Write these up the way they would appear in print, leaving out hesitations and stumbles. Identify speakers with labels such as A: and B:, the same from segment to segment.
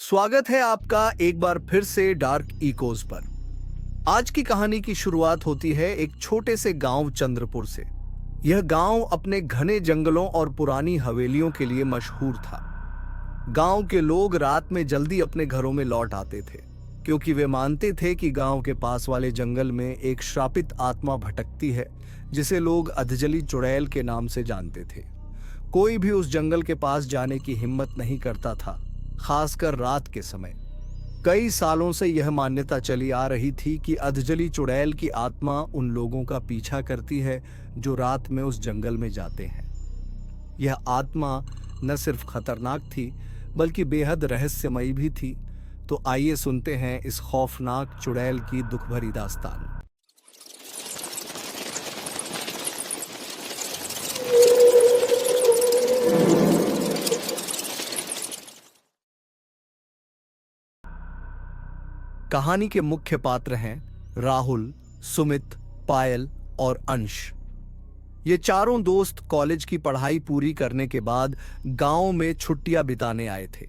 A: स्वागत है आपका एक बार फिर से डार्क इकोज पर। आज की कहानी की शुरुआत होती है एक छोटे से गांव चंद्रपुर से। यह गांव अपने घने जंगलों और पुरानी हवेलियों के लिए मशहूर था। गांव के लोग रात में जल्दी अपने घरों में लौट आते थे, क्योंकि वे मानते थे कि गांव के पास वाले जंगल में एक श्रापित आत्मा भटकती है, जिसे लोग अधजली चुड़ैल के नाम से जानते थे। कोई भी उस जंगल के पास जाने की हिम्मत नहीं करता था, खासकर रात के समय। कई सालों से यह मान्यता चली आ रही थी कि अधजली चुड़ैल की आत्मा उन लोगों का पीछा करती है जो रात में उस जंगल में जाते हैं। यह आत्मा न सिर्फ खतरनाक थी बल्कि बेहद रहस्यमयी भी थी। तो आइए सुनते हैं इस खौफनाक चुड़ैल की दुख भरी दास्तान। कहानी के मुख्य पात्र हैं राहुल, सुमित, पायल और अंश। ये चारों दोस्त कॉलेज की पढ़ाई पूरी करने के बाद गांव में छुट्टियां बिताने आए थे।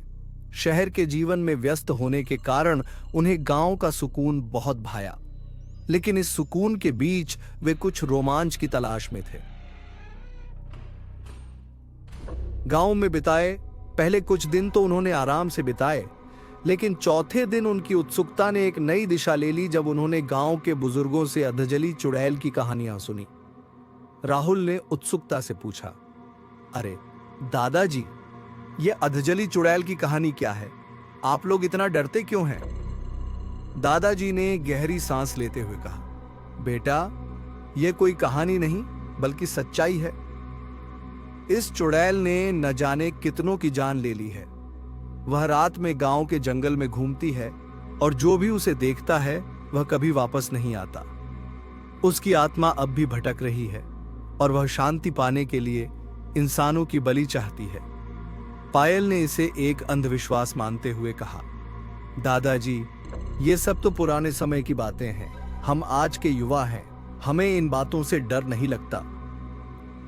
A: शहर के जीवन में व्यस्त होने के कारण उन्हें गांव का सुकून बहुत भाया, लेकिन इस सुकून के बीच वे कुछ रोमांच की तलाश में थे। गांव में बिताए पहले कुछ दिन तो उन्होंने आराम से बिताए, लेकिन चौथे दिन उनकी उत्सुकता ने एक नई दिशा ले ली जब उन्होंने गांव के बुजुर्गों से अधजली चुड़ैल की कहानियां सुनी। राहुल ने उत्सुकता से पूछा, अरे दादाजी, ये अधजली चुड़ैल की कहानी क्या है? आप लोग इतना डरते क्यों हैं? दादाजी ने गहरी सांस लेते हुए कहा, बेटा, यह कोई कहानी नहीं बल्कि सच्चाई है। इस चुड़ैल ने न जाने कितनों की जान ले ली है। वह रात में गांव के जंगल में घूमती है और जो भी उसे देखता है वह कभी वापस नहीं आता। उसकी आत्मा अब भी भटक रही है और वह शांति पाने के लिए इंसानों की बलि चाहती है। पायल ने इसे एक अंधविश्वास मानते हुए कहा, दादाजी, ये सब तो पुराने समय की बातें हैं। हम आज के युवा हैं, हमें इन बातों से डर नहीं लगता।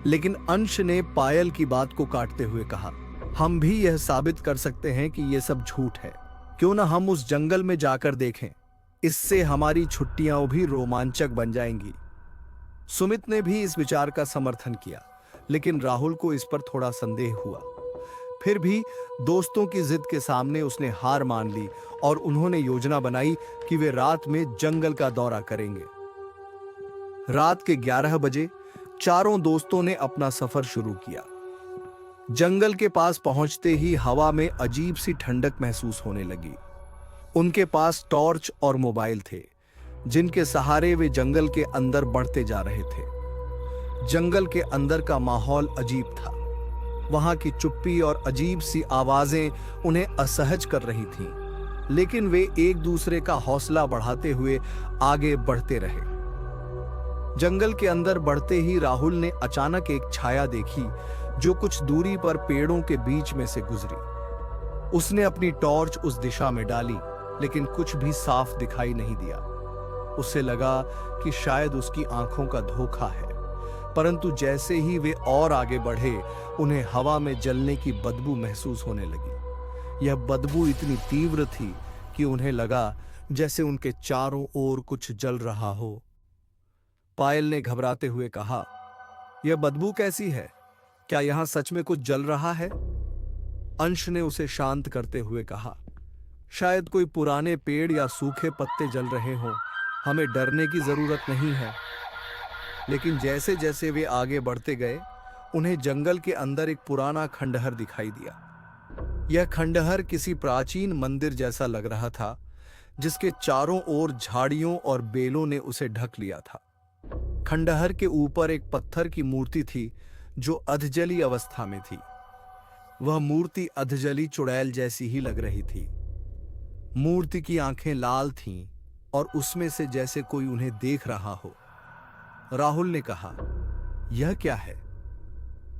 A: लेकिन अंश ने पायल की बात को काटते हुए कहा, हम भी यह साबित कर सकते हैं कि यह सब झूठ है। क्यों ना हम उस जंगल में जाकर देखें, इससे हमारी छुट्टियां भी रोमांचक बन जाएंगी। सुमित ने भी इस विचार का समर्थन किया, लेकिन राहुल को इस पर थोड़ा संदेह हुआ। फिर भी दोस्तों की जिद के सामने उसने हार मान ली और उन्होंने योजना बनाई कि वे रात में जंगल का दौरा करेंगे। रात के 11 बजे चारों दोस्तों ने अपना सफर शुरू किया। जंगल के पास पहुंचते ही हवा में अजीब सी ठंडक महसूस होने लगी। उनके पास टॉर्च और मोबाइल थे, जिनके सहारे वे जंगल के अंदर बढ़ते जा रहे थे। जंगल के अंदर का माहौल अजीब था। वहां की चुप्पी और अजीब सी आवाजें उन्हें असहज कर रही थीं, लेकिन वे एक दूसरे का हौसला बढ़ाते हुए आगे बढ़ते रहे। जंगल के अंदर बढ़ते ही राहुल ने अचानक एक छाया देखी जो कुछ दूरी पर पेड़ों के बीच में से गुजरी। उसने अपनी टॉर्च उस दिशा में डाली, लेकिन कुछ भी साफ दिखाई नहीं दिया। उसे लगा कि शायद उसकी आंखों का धोखा है, परंतु जैसे ही वे और आगे बढ़े, उन्हें हवा में जलने की बदबू महसूस होने लगी। यह बदबू इतनी तीव्र थी कि उन्हें लगा जैसे उनके चारों ओर कुछ जल रहा हो। पायल ने घबराते हुए कहा, यह बदबू कैसी है? क्या यहां सच में कुछ जल रहा है? अंश ने उसे शांत करते हुए कहा, शायद कोई पुराने पेड़ या सूखे पत्ते जल रहे हों। हमें डरने की जरूरत नहीं है। लेकिन जैसे जैसे वे आगे बढ़ते गए, उन्हें जंगल के अंदर एक पुराना खंडहर दिखाई दिया। यह खंडहर किसी प्राचीन मंदिर जैसा लग रहा था, जिसके चारों ओर झाड़ियों और बेलों ने उसे ढक लिया था। खंडहर के ऊपर एक पत्थर की मूर्ति थी जो अधजली अवस्था में थी। वह मूर्ति अधजली चुड़ैल जैसी ही लग रही थी। मूर्ति की आंखें लाल थीं और उसमें से जैसे कोई उन्हें देख रहा हो। राहुल ने कहा, यह क्या है?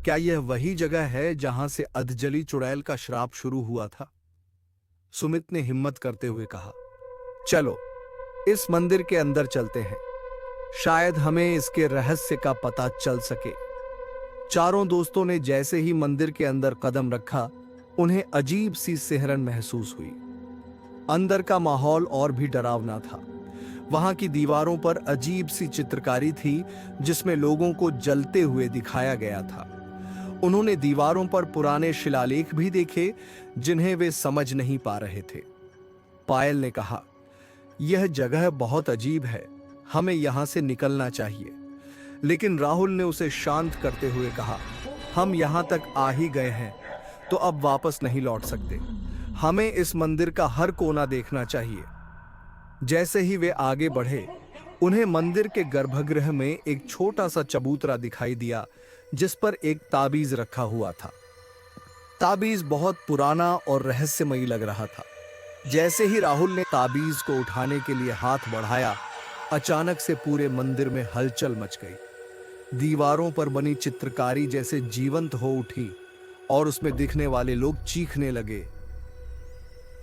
A: क्या यह वही जगह है जहां से अधजली चुड़ैल का श्राप शुरू हुआ था? सुमित ने हिम्मत करते हुए कहा, चलो इस मंदिर के अंदर चलते हैं, शायद हमें इसके रहस्य का पता चल सके। चारों दोस्तों ने जैसे ही मंदिर के अंदर कदम रखा, उन्हें अजीब सी सिहरन महसूस हुई। अंदर का माहौल और भी डरावना था। वहां की दीवारों पर अजीब सी चित्रकारी थी जिसमें लोगों को जलते हुए दिखाया गया था। उन्होंने दीवारों पर पुराने शिलालेख भी देखे जिन्हें वे समझ नहीं पा रहे थे। पायल ने कहा, यह जगह बहुत अजीब है, हमें यहां से निकलना चाहिए। लेकिन राहुल ने उसे शांत करते हुए कहा, हम यहां तक आ ही गए हैं तो अब वापस नहीं लौट सकते। हमें इस मंदिर का हर कोना देखना चाहिए। जैसे ही वे आगे बढ़े, उन्हें मंदिर के गर्भगृह में एक छोटा सा चबूतरा दिखाई दिया जिस पर एक ताबीज रखा हुआ था। ताबीज बहुत पुराना और रहस्यमयी लग रहा था। जैसे ही राहुल ने ताबीज को उठाने के लिए हाथ बढ़ाया, अचानक से पूरे मंदिर में हलचल मच गई। दीवारों पर बनी चित्रकारी जैसे जीवंत हो उठी और उसमें दिखने वाले लोग चीखने लगे।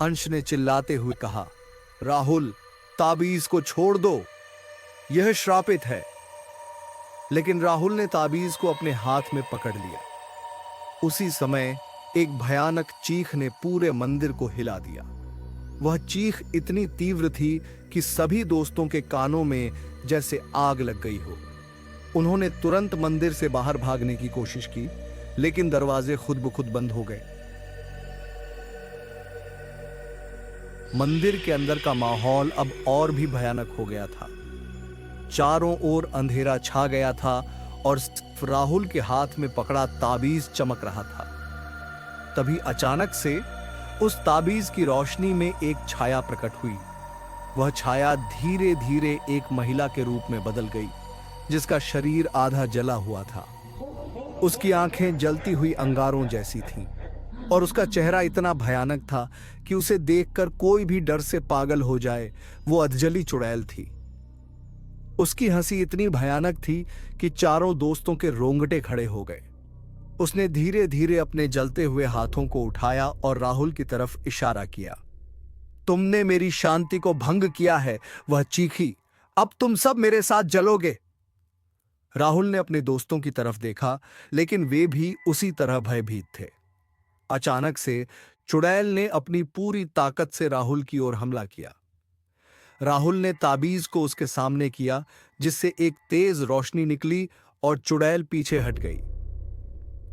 A: अंश ने चिल्लाते हुए कहा, राहुल, ताबीज को छोड़ दो, यह श्रापित है। लेकिन राहुल ने ताबीज को अपने हाथ में पकड़ लिया। उसी समय एक भयानक चीख ने पूरे मंदिर को हिला दिया। वह चीख इतनी तीव्र थी कि सभी दोस्तों के कानों में जैसे आग लग गई हो। उन्होंने तुरंत मंदिर से बाहर भागने की कोशिश की, लेकिन दरवाजे खुद ब खुद बंद हो गए। मंदिर के अंदर का माहौल अब और भी भयानक हो गया था। चारों ओर अंधेरा छा गया था और सिर्फ राहुल के हाथ में पकड़ा ताबीज चमक रहा था। तभी अचानक से उस ताबीज की रोशनी में एक छाया प्रकट हुई। वह छाया धीरे धीरे एक महिला के रूप में बदल गई, जिसका शरीर आधा जला हुआ था। उसकी आंखें जलती हुई अंगारों जैसी थीं और उसका चेहरा इतना भयानक था कि उसे देखकर कोई भी डर से पागल हो जाए। वो अधजली चुड़ैल थी। उसकी हंसी इतनी भयानक थी कि चारों दोस्तों के रोंगटे खड़े हो गए। उसने धीरे धीरे अपने जलते हुए हाथों को उठाया और राहुल की तरफ इशारा किया। तुमने मेरी शांति को भंग किया है, वह चीखी। अब तुम सब मेरे साथ जलोगे। राहुल ने अपने दोस्तों की तरफ देखा, लेकिन वे भी उसी तरह भयभीत थे। अचानक से चुड़ैल ने अपनी पूरी ताकत से राहुल की ओर हमला किया। राहुल ने ताबीज को उसके सामने किया, जिससे एक तेज रोशनी निकली और चुड़ैल पीछे हट गई।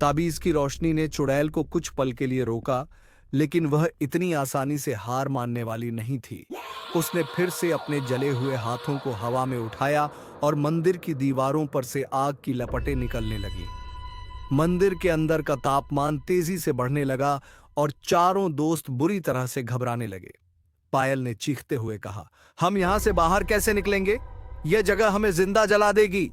A: ताबीज की रोशनी ने चुड़ैल को कुछ पल के लिए रोका, लेकिन वह इतनी आसानी से हार मानने वाली नहीं थी। उसने फिर से अपने जले हुए हाथों को हवा में उठाया और मंदिर की दीवारों पर से आग की लपटें निकलने लगी। मंदिर के अंदर का तापमान तेजी से बढ़ने लगा और चारों दोस्त बुरी तरह से घबराने लगे। पायल ने चीखते हुए कहा, हम यहां से बाहर कैसे निकलेंगे? यह जगह हमें जिंदा जला देगी।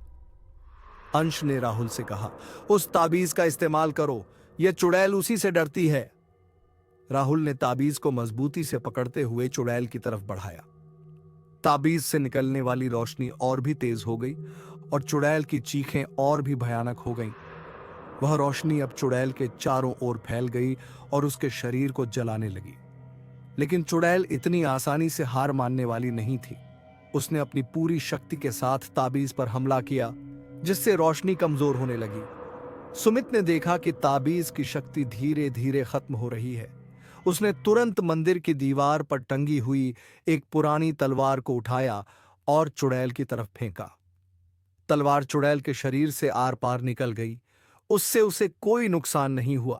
A: अंश ने राहुल से कहा, उस ताबीज का इस्तेमाल करो, यह चुड़ैल उसी से डरती है। राहुल ने ताबीज को मजबूती से पकड़ते हुए चुड़ैल की तरफ बढ़ाया। ताबीज से निकलने वाली रोशनी और भी तेज हो गई और चुड़ैल की चीखें और भी भयानक हो गईं। वह रोशनी अब चुड़ैल के चारों ओर फैल गई और उसके शरीर को जलाने लगी। लेकिन चुड़ैल इतनी आसानी से हार मानने वाली नहीं थी। उसने अपनी पूरी शक्ति के साथ ताबीज पर हमला किया, जिससे रोशनी कमजोर होने लगी। सुमित ने देखा कि ताबीज की शक्ति धीरे धीरे खत्म हो रही है। उसने तुरंत मंदिर की दीवार पर टंगी हुई एक पुरानी तलवार को उठाया और चुड़ैल की तरफ फेंका। तलवार चुड़ैल के शरीर से आर पार निकल गई। उससे उसे कोई नुकसान नहीं हुआ।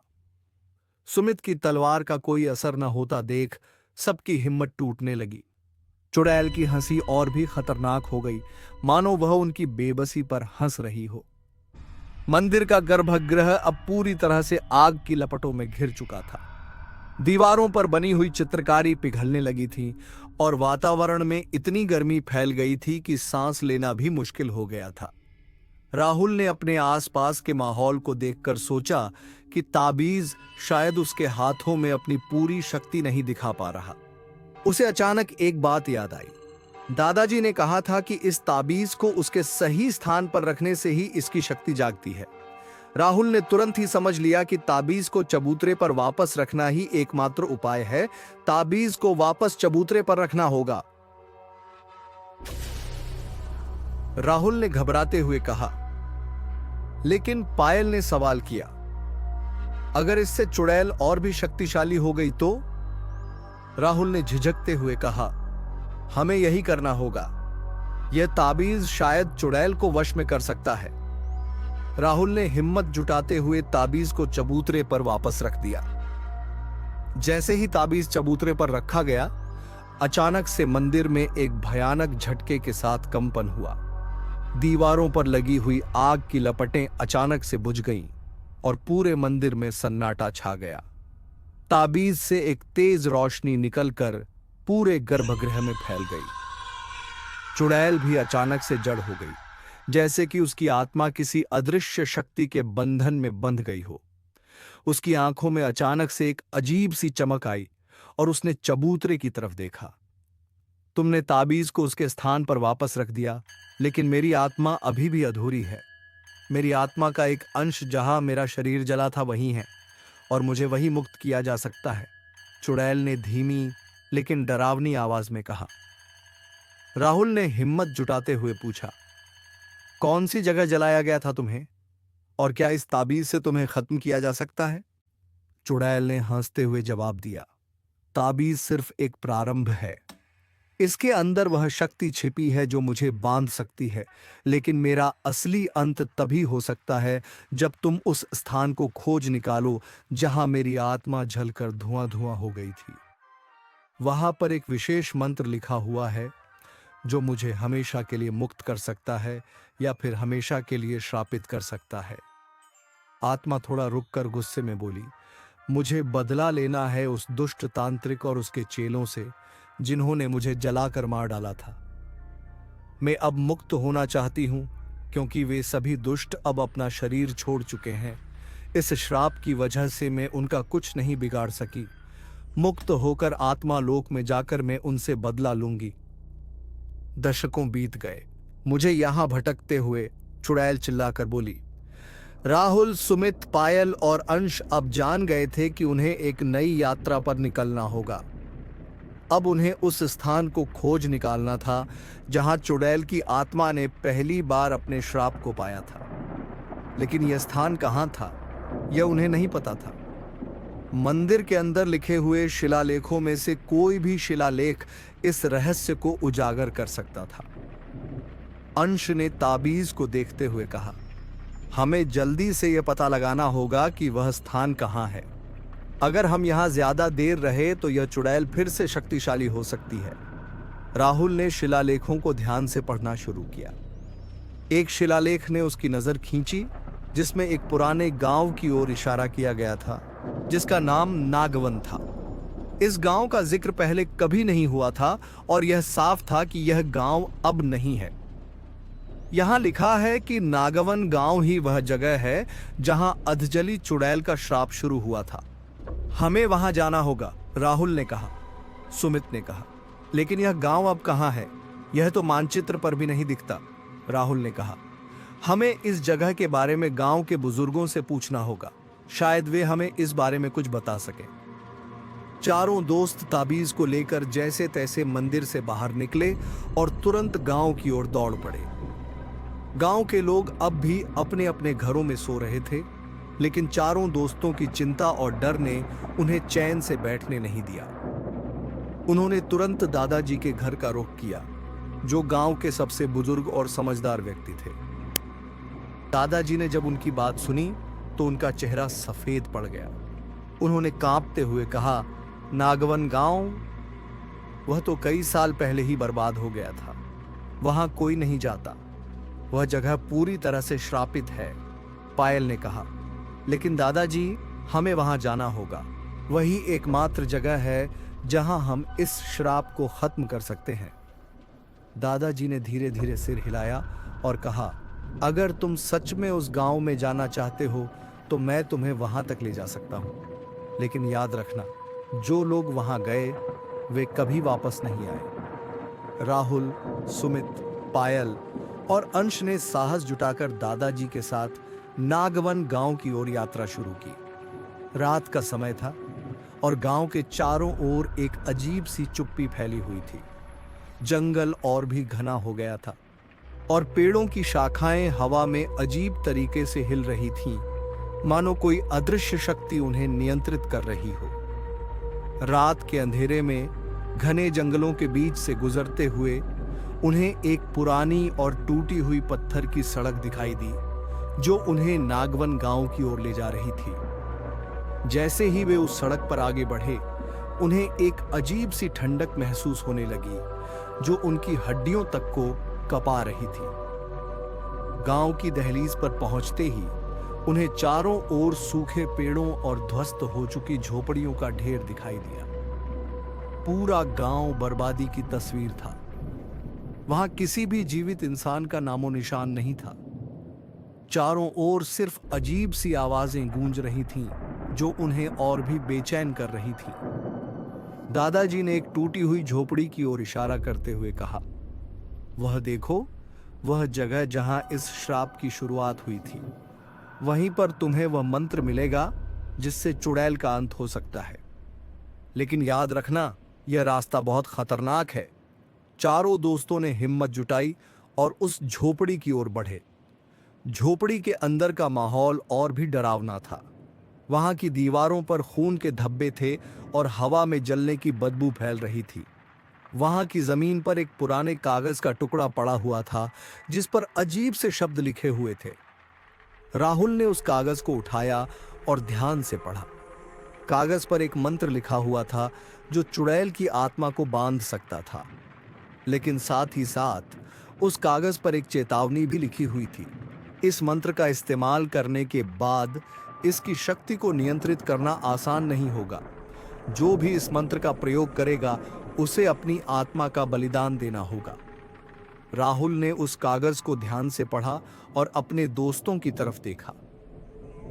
A: सुमित की तलवार का कोई असर न होता देख सबकी हिम्मत टूटने लगी। चुड़ैल की हंसी और भी खतरनाक हो गई, मानो वह उनकी बेबसी पर हंस रही हो। मंदिर का गर्भगृह अब पूरी तरह से आग की लपटों में घिर चुका था। दीवारों पर बनी हुई चित्रकारी पिघलने लगी थी और वातावरण में इतनी गर्मी फैल गई थी कि सांस लेना भी मुश्किल हो गया था। राहुल ने अपने आसपास के माहौल को देखकर सोचा कि ताबीज शायद उसके हाथों में अपनी पूरी शक्ति नहीं दिखा पा रहा। उसे अचानक एक बात याद आई। दादाजी ने कहा था कि इस ताबीज को उसके सही स्थान पर रखने से ही इसकी शक्ति जागती है। राहुल ने तुरंत ही समझ लिया कि ताबीज को चबूतरे पर वापस रखना ही एकमात्र उपाय है। ताबीज को वापस चबूतरे पर रखना होगा। राहुल ने घबराते हुए कहा। लेकिन पायल ने सवाल किया, अगर इससे चुड़ैल और भी शक्तिशाली हो गई तो? राहुल ने झिझकते हुए कहा, हमें यही करना होगा। यह ताबीज शायद चुड़ैल को वश में कर सकता है। राहुल ने हिम्मत जुटाते हुए ताबीज को चबूतरे पर वापस रख दिया। जैसे ही ताबीज चबूतरे पर रखा गया, अचानक से मंदिर में एक भयानक झटके के साथ कंपन हुआ। दीवारों पर लगी हुई आग की लपटें अचानक से बुझ गईं और पूरे मंदिर में सन्नाटा छा गया। ताबीज से एक तेज रोशनी निकलकर पूरे गर्भगृह में फैल गई। चुड़ैल भी अचानक से जड़ हो गई, जैसे कि उसकी आत्मा किसी अदृश्य शक्ति के बंधन में बंध गई हो। उसकी आंखों में अचानक से एक अजीब सी चमक आई और उसने चबूतरे की तरफ देखा। तुमने ताबीज को उसके स्थान पर वापस रख दिया, लेकिन मेरी आत्मा अभी भी अधूरी है। मेरी आत्मा का एक अंश जहां मेरा शरीर जला था वहीं है और मुझे वही मुक्त किया जा सकता है, चुड़ैल ने धीमी लेकिन डरावनी आवाज में कहा। राहुल ने हिम्मत जुटाते हुए पूछा, कौन सी जगह जलाया गया था तुम्हें, और क्या इस ताबीज से तुम्हें खत्म किया जा सकता है? चुड़ैल ने हंसते हुए जवाब दिया, ताबीज सिर्फ एक प्रारंभ है। इसके अंदर वह शक्ति छिपी है जो मुझे बांध सकती है, लेकिन मेरा असली अंत तभी हो सकता है जब तुम उस स्थान को खोज निकालो जहां मेरी आत्मा जलकर धुआं धुआं हो गई थी। वहां पर एक विशेष मंत्र लिखा हुआ है जो मुझे हमेशा के लिए मुक्त कर सकता है या फिर हमेशा के लिए श्रापित कर सकता है। आत्मा थोड़ा रुककर गुस्से में बोली, मुझे बदला लेना है उस दुष्ट तांत्रिक और उसके चेलों से जिन्होंने मुझे जलाकर मार डाला था। मैं अब मुक्त होना चाहती हूं क्योंकि वे सभी दुष्ट अब अपना शरीर छोड़ चुके हैं। इस श्राप की वजह से मैं उनका कुछ नहीं बिगाड़ सकी। मुक्त होकर आत्मा लोक में जाकर मैं उनसे बदला लूंगी। दशकों बीत गए। मुझे यहां भटकते हुए चुड़ैल चिल्लाकर बोली। राहुल, सुमित, पायल और अंश अब जान गए थे कि उन्हें एक नई यात्रा पर निकलना होगा। अब उन्हें उस स्थान को खोज निकालना था जहां चुड़ैल की आत्मा ने पहली बार अपने श्राप को पाया था। लेकिन यह स्थान कहां था, यह उन्हें नहीं पता था। मंदिर के अंदर लिखे हुए शिलालेखों में से कोई भी शिलालेख इस रहस्य को उजागर कर सकता था। अंश ने ताबीज को देखते हुए कहा, हमें जल्दी से यह पता लगाना होगा कि वह स्थान कहां है। अगर हम यहां ज्यादा देर रहे तो यह चुड़ैल फिर से शक्तिशाली हो सकती है। राहुल ने शिलालेखों को ध्यान से पढ़ना शुरू किया। एक शिलालेख ने उसकी नजर खींची जिसमें एक पुराने गांव की ओर इशारा किया गया था जिसका नाम नागवन था। इस गांव का जिक्र पहले कभी नहीं हुआ था और यह साफ था कि यह गांव अब नहीं है। यहां लिखा है कि नागवन गांव ही वह जगह है जहां अधजली चुड़ैल का श्राप शुरू हुआ था। हमें वहां जाना होगा, राहुल ने कहा। सुमित ने कहा, लेकिन यह गांव अब कहां है? यह तो मानचित्र पर भी नहीं दिखता, राहुल ने कहा। हमें इस जगह के बारे में गांव के बुजुर्गों से पूछना होगा, शायद वे हमें इस बारे में कुछ बता सकें। चारों दोस्त ताबीज को लेकर जैसे तैसे मंदिर से बाहर निकले और तुरंत गांव की ओर दौड़ पड़े। गांव के लोग अब भी अपने अपने घरों में सो रहे थे, लेकिन चारों दोस्तों की चिंता और डर ने उन्हें चैन से बैठने नहीं दिया। उन्होंने तुरंत दादाजी के घर का रुख किया, जो गांव के सबसे बुजुर्ग और समझदार व्यक्ति थे। दादाजी ने जब उनकी बात सुनी तो उनका चेहरा सफेद पड़ गया। उन्होंने कांपते हुए कहा, नागवन गांव? वह तो कई साल पहले ही बर्बाद हो गया था। वहां कोई नहीं जाता। वह जगह पूरी तरह से श्रापित है, पायल ने कहा। लेकिन दादाजी, हमें वहां जाना होगा। वही एकमात्र जगह है जहां हम इस श्राप को खत्म कर सकते हैं। दादाजी ने धीरे धीरे सिर हिलाया और कहा, अगर तुम सच में उस गांव में जाना चाहते हो तो मैं तुम्हें वहां तक ले जा सकता हूं, लेकिन याद रखना, जो लोग वहां गए वे कभी वापस नहीं आए। राहुल, सुमित, पायल और अंश ने साहस जुटाकर दादाजी के साथ नागवन गांव की ओर यात्रा शुरू की। रात का समय था और गांव के चारों ओर एक अजीब सी चुप्पी फैली हुई थी। जंगल और भी घना हो गया था और पेड़ों की शाखाएं हवा में अजीब तरीके से हिल रही थीं, मानो कोई अदृश्य शक्ति उन्हें नियंत्रित कर रही हो। रात के अंधेरे में घने जंगलों के बीच से गुजरते हुए उन्हें एक पुरानी और टूटी हुई पत्थर की सड़क दिखाई दी जो उन्हें नागवन गांव की ओर ले जा रही थी। जैसे ही वे उस सड़क पर आगे बढ़े, उन्हें एक अजीब सी ठंडक महसूस होने लगी जो उनकी हड्डियों तक को कपा रही थी। गांव की दहलीज पर पहुंचते ही उन्हें चारों ओर सूखे पेड़ों और ध्वस्त हो चुकी झोपड़ियों का ढेर दिखाई दिया। पूरा गांव बर्बादी की तस्वीर था। वहां किसी भी जीवित इंसान का नामो निशान नहीं था। चारों ओर सिर्फ अजीब सी आवाजें गूंज रही थीं जो उन्हें और भी बेचैन कर रही थीं। दादाजी ने एक टूटी हुई झोपड़ी की ओर इशारा करते हुए कहा, वह देखो, वह जगह जहां इस श्राप की शुरुआत हुई थी। वहीं पर तुम्हें वह मंत्र मिलेगा जिससे चुड़ैल का अंत हो सकता है। लेकिन याद रखना, यह रास्ता बहुत खतरनाक है। चारों दोस्तों ने हिम्मत जुटाई और उस झोपड़ी की ओर बढ़े। झोपड़ी के अंदर का माहौल और भी डरावना था। वहां की दीवारों पर खून के धब्बे थे और हवा में जलने की बदबू फैल रही थी। वहां की जमीन पर एक पुराने कागज का टुकड़ा पड़ा हुआ था जिस पर अजीब से शब्द लिखे हुए थे। राहुल ने उस कागज को उठाया और ध्यान से पढ़ा। कागज पर एक मंत्र लिखा हुआ था जो चुड़ैल की आत्मा को बांध सकता था। लेकिन साथ ही साथ उस कागज पर एक चेतावनी भी लिखी हुई थी। इस मंत्र का इस्तेमाल करने के बाद इसकी शक्ति को नियंत्रित करना आसान नहीं होगा। जो भी इस मंत्र का प्रयोग करेगा उसे अपनी आत्मा का बलिदान देना होगा। राहुल ने उस कागज को ध्यान से पढ़ा और अपने दोस्तों की तरफ देखा।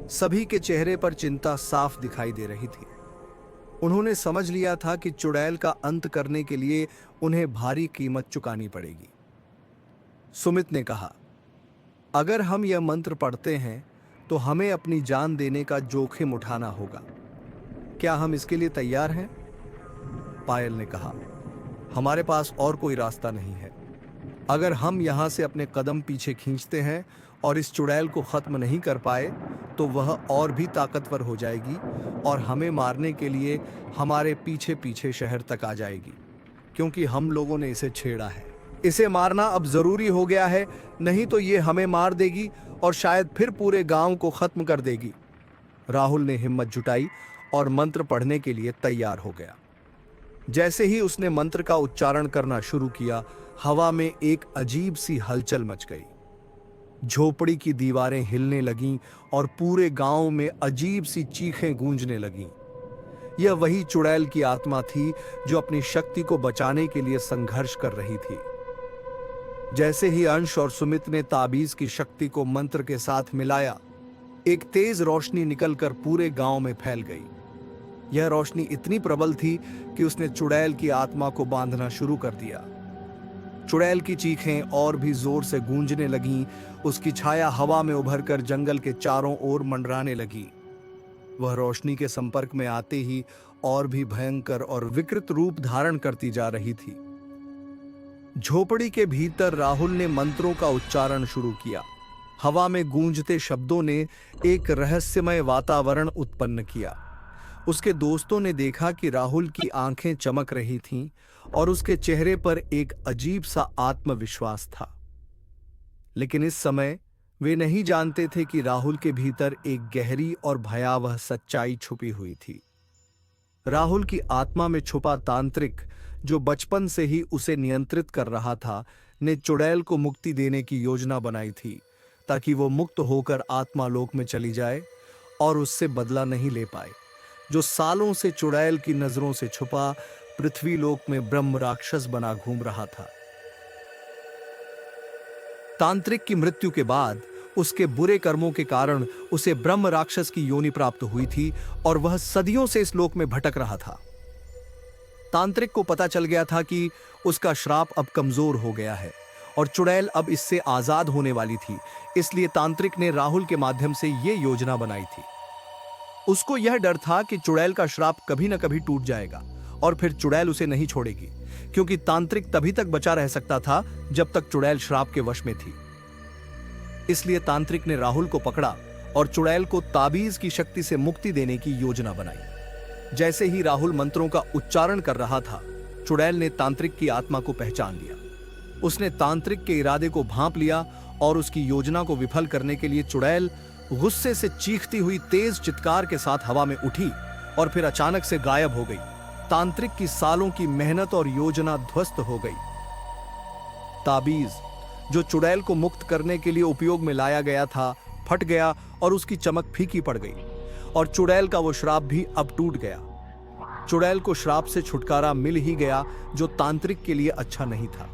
A: सभी के चेहरे पर चिंता साफ दिखाई दे रही थी। उन्होंने समझ लिया था कि चुड़ैल का अंत करने के लिए उन्हें भारी कीमत चुकानी पड़ेगी। सुमित ने कहा, अगर हम यह मंत्र पढ़ते हैं तो हमें अपनी जान देने का जोखिम उठाना होगा। क्या हम इसके लिए तैयार हैं? पायल ने कहा, हमारे पास और कोई रास्ता नहीं है। अगर हम यहां से अपने कदम पीछे खींचते हैं और इस चुड़ैल को खत्म नहीं कर पाए तो वह और भी ताकतवर हो जाएगी और हमें मारने के लिए हमारे पीछे पीछे शहर तक आ जाएगी, क्योंकि हम लोगों ने इसे छेड़ा है। इसे मारना अब जरूरी हो गया है, नहीं तो ये हमें मार देगी और शायद फिर पूरे गांव को खत्म कर देगी। राहुल ने हिम्मत जुटाई और मंत्र पढ़ने के लिए तैयार हो गया। जैसे ही उसने मंत्र का उच्चारण करना शुरू किया, हवा में एक अजीब सी हलचल मच गई। झोपड़ी की दीवारें हिलने लगीं और पूरे गांव में अजीब सी चीखें गूंजने लगीं। यह वही चुड़ैल की आत्मा थी जो अपनी शक्ति को बचाने के लिए संघर्ष कर रही थी। जैसे ही अंश और सुमित ने ताबीज की शक्ति को मंत्र के साथ मिलाया, एक तेज रोशनी निकलकर पूरे गांव में फैल गई। यह रोशनी इतनी प्रबल थी कि उसने चुड़ैल की आत्मा को बांधना शुरू कर दिया। चुड़ैल की चीखें और भी जोर से गूंजने लगीं। उसकी छाया हवा में उभरकर जंगल के चारों ओर मंडराने लगी। वह रोशनी के संपर्क में आते ही और भी भयंकर और विकृत रूप धारण करती जा रही थी। झोपड़ी के भीतर राहुल ने मंत्रों का उच्चारण शुरू किया। हवा में गूंजते शब्दों ने एक रहस्यमय वातावरण उत्पन्न किया। उसके दोस्तों ने देखा कि राहुल की आंखें चमक रही थीं और उसके चेहरे पर एक अजीब सा आत्मविश्वास था। लेकिन इस समय वे नहीं जानते थे कि राहुल के भीतर एक गहरी और भयावह सच्चाई छुपी हुई थी। राहुल की आत्मा में छुपा तांत्रिक, जो बचपन से ही उसे नियंत्रित कर रहा था, ने चुड़ैल को मुक्ति देने की योजना बनाई थी ताकि वो मुक्त होकर आत्मा लोक में चली जाए और उससे बदला नहीं ले पाए, जो सालों से चुड़ैल की नजरों से छुपा पृथ्वी लोक में ब्रह्म राक्षस बना घूम रहा था। तांत्रिक की मृत्यु के बाद उसके बुरे कर्मों के कारण उसे ब्रह्म राक्षस की योनि प्राप्त हुई थी और वह सदियों से इस लोक में भटक रहा था। तांत्रिक को पता चल गया था कि उसका श्राप अब कमजोर हो गया है और चुड़ैल अब इससे आजाद होने वाली थी। इसलिए तांत्रिक ने राहुल के माध्यम से यह योजना बनाई थी। उसको यह डर था कि चुड़ैल का श्राप कभी न कभी टूट जाएगा और फिर चुड़ैल उसे नहीं छोड़ेगी, क्योंकि तांत्रिक तभी तक बचा रह सकता था जब तक चुड़ैल श्राप के वश में थी। इसलिए तांत्रिक ने राहुल को पकड़ा और चुड़ैल को ताबीज की शक्ति से मुक्ति देने की योजना बनाई। जैसे ही राहुल मंत्रों का उच्चारण कर रहा था, चुड़ैल ने तांत्रिक की आत्मा को पहचान लिया। उसने तांत्रिक के इरादे को भांप लिया और उसकी योजना को विफल करने के लिए चुड़ैल गुस्से से चीखती हुई तेज चित्कार के साथ हवा में उठी और फिर अचानक से गायब हो गई। तांत्रिक की सालों की मेहनत और योजना ध्वस्त हो गई। ताबीज जो चुड़ैल को मुक्त करने के लिए उपयोग में लाया गया था, फट गया और उसकी चमक फीकी पड़ गई और चुड़ैल का वो श्राप भी अब टूट गया। चुड़ैल को श्राप से छुटकारा मिल ही गया, जो तांत्रिक के लिए अच्छा नहीं था।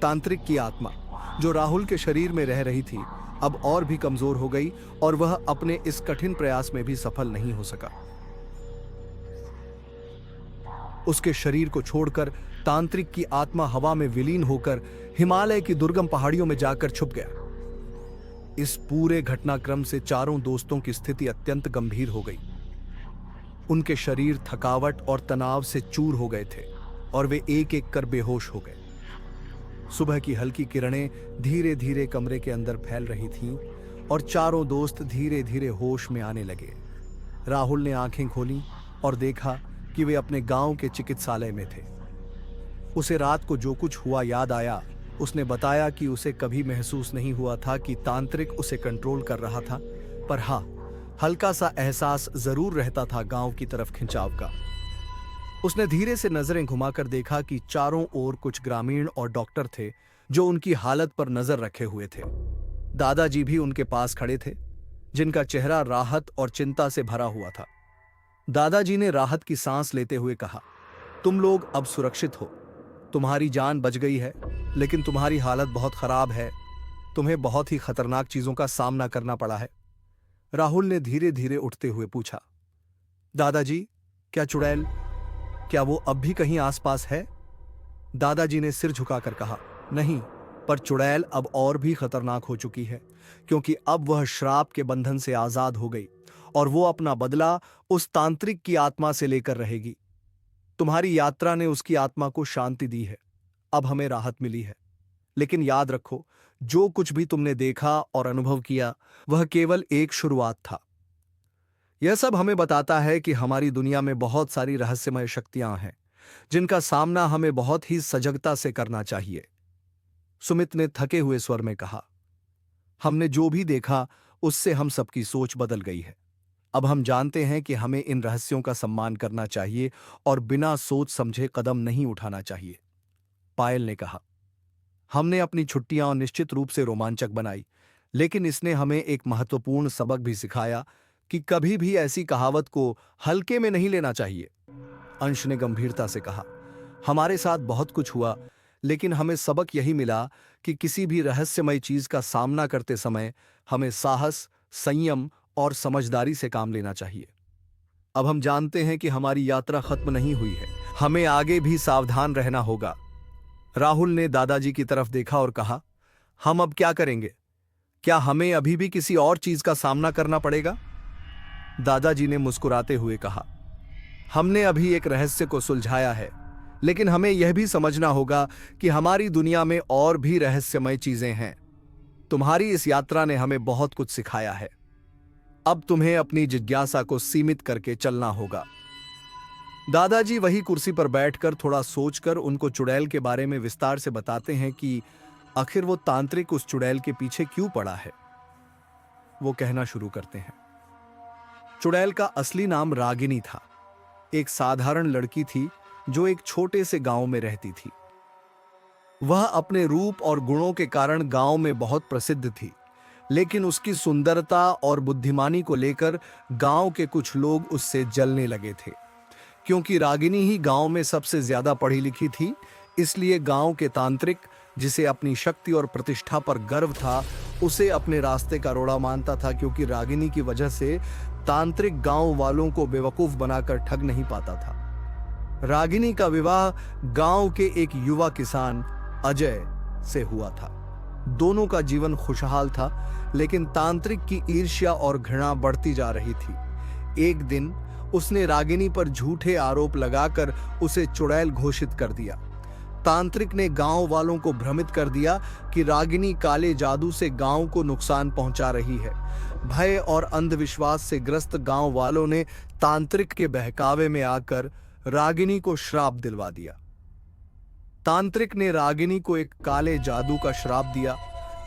A: तांत्रिक की आत्मा जो राहुल के शरीर में रह रही थी, अब और भी कमजोर हो गई और वह अपने इस कठिन प्रयास में भी सफल नहीं हो सका। उसके शरीर को छोड़कर तांत्रिक की आत्मा हवा में विलीन होकर हिमालय की दुर्गम पहाड़ियों में जाकर छुप गया। इस पूरे घटनाक्रम से चारों दोस्तों की स्थिति अत्यंत गंभीर हो गई। उनके शरीर थकावट और तनाव से चूर हो गए थे और वे एक एक कर बेहोश हो गए। सुबह की हल्की किरणें धीरे धीरे कमरे के अंदर फैल रही थीं और चारों दोस्त धीरे धीरे होश में आने लगे। राहुल ने आंखें खोलीं और देखा कि वे अपने गांव के चिकित्सालय में थे। उसे रात को जो कुछ हुआ याद आया। उसने बताया कि उसे कभी महसूस नहीं हुआ था कि तांत्रिक उसे कंट्रोल कर रहा था, पर हाँ, हल्का सा एहसास जरूर रहता था गांव की तरफ खिंचाव का। उसने धीरे से नजरें घुमाकर देखा कि चारों ओर कुछ ग्रामीण और डॉक्टर थे जो उनकी हालत पर नजर रखे हुए थे। दादाजी भी उनके पास खड़े थे, जिनका चेहरा राहत और चिंता से भरा हुआ था। दादाजी ने राहत की सांस लेते हुए कहा, तुम लोग अब सुरक्षित हो। तुम्हारी जान बच गई है, लेकिन तुम्हारी हालत बहुत खराब है। तुम्हें बहुत ही खतरनाक चीजों का सामना करना पड़ा है। राहुल ने धीरे धीरे उठते हुए पूछा, दादाजी, क्या वो अब भी कहीं आसपास है? दादाजी ने सिर झुकाकर कहा, नहीं, पर चुड़ैल अब और भी खतरनाक हो चुकी है, क्योंकि अब वह श्राप के बंधन से आजाद हो गई और वो अपना बदला उस तांत्रिक की आत्मा से लेकर रहेगी। तुम्हारी यात्रा ने उसकी आत्मा को शांति दी है। अब हमें राहत मिली है, लेकिन याद रखो, जो कुछ भी तुमने देखा और अनुभव किया, वह केवल एक शुरुआत था। यह सब हमें बताता है कि हमारी दुनिया में बहुत सारी रहस्यमय शक्तियां हैं, जिनका सामना हमें बहुत ही सजगता से करना चाहिए। सुमित ने थके हुए स्वर में कहा, हमने जो भी देखा उससे हम सबकी सोच बदल गई है। अब हम जानते हैं कि हमें इन रहस्यों का सम्मान करना चाहिए और बिना सोच समझे कदम नहीं उठाना चाहिए। पायल ने कहा, हमने अपनी छुट्टियां निश्चित रूप से रोमांचक बनाई, लेकिन इसने हमें एक महत्वपूर्ण सबक भी सिखाया कि कभी भी ऐसी कहावत को हल्के में नहीं लेना चाहिए। अंश ने गंभीरता से कहा, हमारे साथ बहुत कुछ हुआ, लेकिन हमें सबक यही मिला कि किसी भी रहस्यमय चीज का सामना करते समय हमें साहस, संयम और समझदारी से काम लेना चाहिए। अब हम जानते हैं कि हमारी यात्रा खत्म नहीं हुई है, हमें आगे भी सावधान रहना होगा। राहुल ने दादाजी की तरफ देखा और कहा, हम अब क्या करेंगे? क्या हमें अभी भी किसी और चीज का सामना करना पड़ेगा? दादाजी ने मुस्कुराते हुए कहा, हमने अभी एक रहस्य को सुलझाया है, लेकिन हमें यह भी समझना होगा कि हमारी दुनिया में और भी रहस्यमय चीजें हैं। तुम्हारी इस यात्रा ने हमें बहुत कुछ सिखाया है। अब तुम्हें अपनी जिज्ञासा को सीमित करके चलना होगा। दादाजी वही कुर्सी पर बैठकर थोड़ा सोचकर उनको चुड़ैल के बारे में विस्तार से बताते हैं कि आखिर वो तांत्रिक उस चुड़ैल के पीछे क्यों पड़ा है। वो कहना शुरू करते हैं, चुड़ैल का असली नाम रागिनी था। एक साधारण लड़की थी जो एक छोटे से गांव में रहती थी। वह अपने रूप और गुणों के कारण गांव में बहुत प्रसिद्ध थी, लेकिन उसकी सुंदरता और बुद्धिमानी को लेकर गांव के कुछ लोग उससे जलने लगे थे। क्योंकि रागिनी ही गांव में सबसे ज्यादा पढ़ी लिखी थी, इसलिए गांव के तांत्रिक, जिसे अपनी शक्ति और प्रतिष्ठा पर गर्व था, उसे अपने रास्ते का रोड़ा मानता था, क्योंकि रागिनी की वजह से तांत्रिक गांव वालों को बेवकूफ बनाकर ठग नहीं पाता था। रागिनी का विवाह गांव के एक युवा किसान अजय से हुआ था। दोनों का जीवन खुशहाल था, लेकिन तांत्रिक की ईर्ष्या और घृणा बढ़ती जा रही थी। एक दिन उसने रागिनी पर झूठे आरोप लगाकर उसे चुड़ैल घोषित कर दिया। तांत्रिक ने गांव वालों को भ्रमित कर दिया कि रागिनी काले जादू से गांव को नुकसान पहुंचा रही है, भय और अंधविश्वास से ग्रस्त गांव वालों ने तांत्रिक के बहकावे में आकर रागिनी को श्राप दिलवा दिया। तांत्रिक ने रागिनी को एक काले जादू का श्राप दिया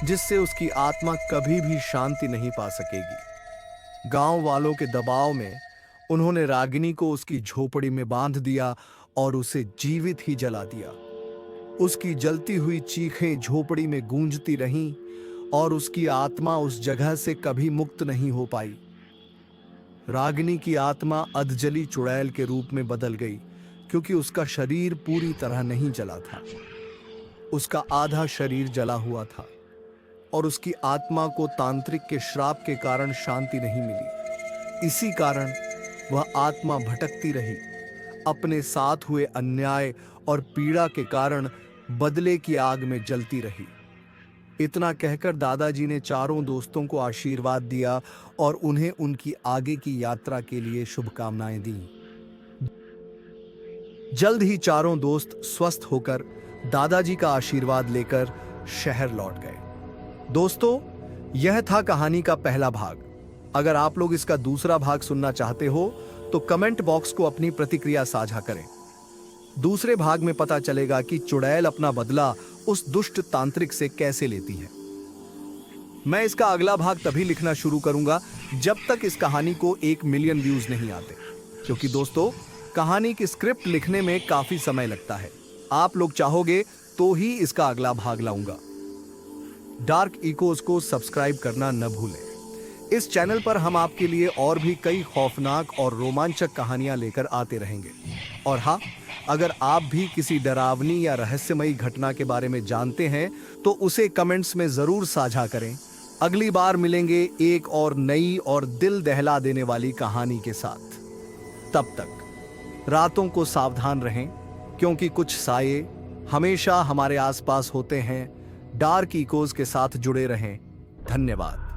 A: जिससे उसकी आत्मा कभी भी शांति नहीं पा सकेगी। गांव वालों के दबाव में उन्होंने रागिनी को उसकी झोपड़ी में बांध दिया और उसे जीवित ही जला दिया। उसकी जलती हुई चीखें झोपड़ी में गूंजती रहीं और उसकी आत्मा उस जगह से कभी मुक्त नहीं हो पाई। रागिनी की आत्मा अधजली चुड़ैल के रूप में बदल गई क्योंकि उसका शरीर पूरी तरह नहीं जला था। उसका आधा शरीर जला हुआ था और उसकी आत्मा को तांत्रिक के श्राप के कारण शांति नहीं मिली। इसी कारण वह आत्मा भटकती रही, अपने साथ हुए अन्याय और पीड़ा के कारण बदले की आग में जलती रही। इतना कहकर दादाजी ने चारों दोस्तों को आशीर्वाद दिया और उन्हें उनकी आगे की यात्रा के लिए शुभकामनाएं दी। जल्द ही चारों दोस्त स्वस्थ होकर दादाजी का आशीर्वाद लेकर शहर लौट गए। दोस्तों, यह था कहानी का पहला भाग। अगर आप लोग इसका दूसरा भाग सुनना चाहते हो तो कमेंट बॉक्स को अपनी प्रतिक्रिया साझा करें। दूसरे भाग में पता चलेगा कि चुड़ैल अपना बदला उस दुष्ट तांत्रिक से कैसे लेती है। मैं इसका अगला भाग तभी लिखना शुरू करूंगा जब तक इस कहानी को 1 मिलियन व्यूज नहीं आते, क्योंकि दोस्तों कहानी की स्क्रिप्ट लिखने में काफी समय लगता है। आप लोग चाहोगे तो ही इसका अगला भाग लाऊंगा। डार्क इकोज को सब्सक्राइब करना न भूलें। इस चैनल पर हम आपके लिए और भी कई खौफनाक और रोमांचक कहानियां लेकर आते रहेंगे। और हाँ, अगर आप भी किसी डरावनी या रहस्यमयी घटना के बारे में जानते हैं तो उसे कमेंट्स में जरूर साझा करें। अगली बार मिलेंगे एक और नई और दिल दहला देने वाली कहानी के साथ। तब तक रातों को सावधान रहें, क्योंकि कुछ साये हमेशा हमारे आसपास होते हैं। डार्क इकोज के साथ जुड़े रहें। धन्यवाद।